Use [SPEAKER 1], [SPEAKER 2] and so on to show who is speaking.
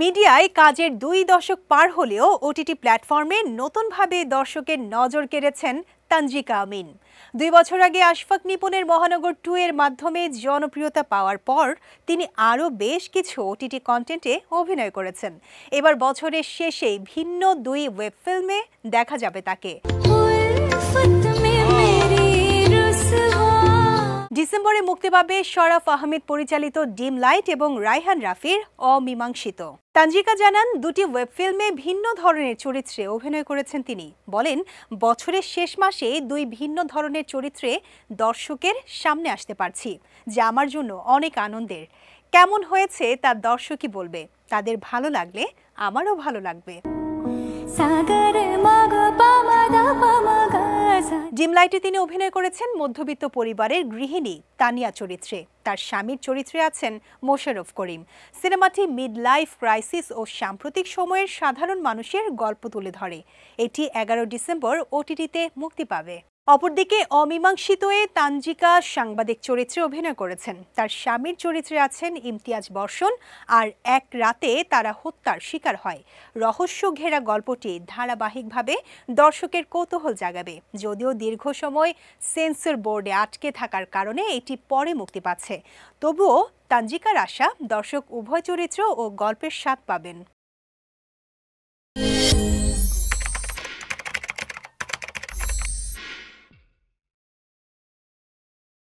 [SPEAKER 1] মিডিয়ায় কাজের 2 দশক পার হলেও ওটিটি প্ল্যাটফর্মে নতুনভাবে দর্শকের নজর কেড়েছেন তানজিকা আমিন। 2 বছর আগে আশফাক নিপুণের মহানগর 2 এর মাধ্যমে জনপ্রিয়তা পাওয়ার পর তিনি আরও বেশ কিছু ওটিটি কন্টেন্টে অভিনয় করেছেন। এবার বছরের শেষেই ভিন্ন 2 ওয়েব ফিল্মে দেখা যাবে তাকে। ডিসেম্বরে মুক্তি পাবে শরাফ আহমেদ পরিচালিত ডিম লাইট এবং রায়হান রাফির অমীমাংসিত। তানজিকা জানান, 2টি ওয়েব ফিল্মে ভিন্ন ধরনের চরিত্রে অভিনয় করেছেন তিনি। বলেন, বছরের শেষ মাসে 2 ভিন্ন ধরনের চরিত্রে দর্শকের সামনে আসতে পারছি, যা আমার জন্য অনেক আনন্দের। কেমন হয়েছে তা দর্শকই বলবে। তাদের ভালো লাগলে আমারও ভালো লাগবে। ডিম লাইটে তিনি অভিনয় করেছেন মধ্যবিত্ত পরিবারের গৃহিণী তানিয়া চরিত্রে। তার স্বামীর চরিত্রে আছেন মোশাররফ করিম। সিনেমাটি মিড লাইফ ক্রাইসিস ও সাম্প্রতিক সময়ের সাধারণ মানুষের গল্প তুলে ধরে। এটি 11 ডিসেম্বর ওটিটিতে মুক্তি পাবে। অপরদিকে অমীমাংসিতয়ে তানজিকা সাংবাদিক চরিত্রে অভিনয় করেছেন। তার স্বামীর চরিত্রে আছেন ইমতিয়াজ বর্ষণ। আর এক রাতে তারা হত্যার শিকার হয়। রহস্য ঘেরা গল্পটি ধারাবাহিকভাবে দর্শকের কৌতূহল জাগাবে। যদিও দীর্ঘ সময় সেন্সর বোর্ডে আটকে থাকার কারণে এটি পরে মুক্তি পাচ্ছে, তবুও তানজিকার আশা দর্শক উভয় চরিত্র ও গল্পের স্বাদ পাবেন।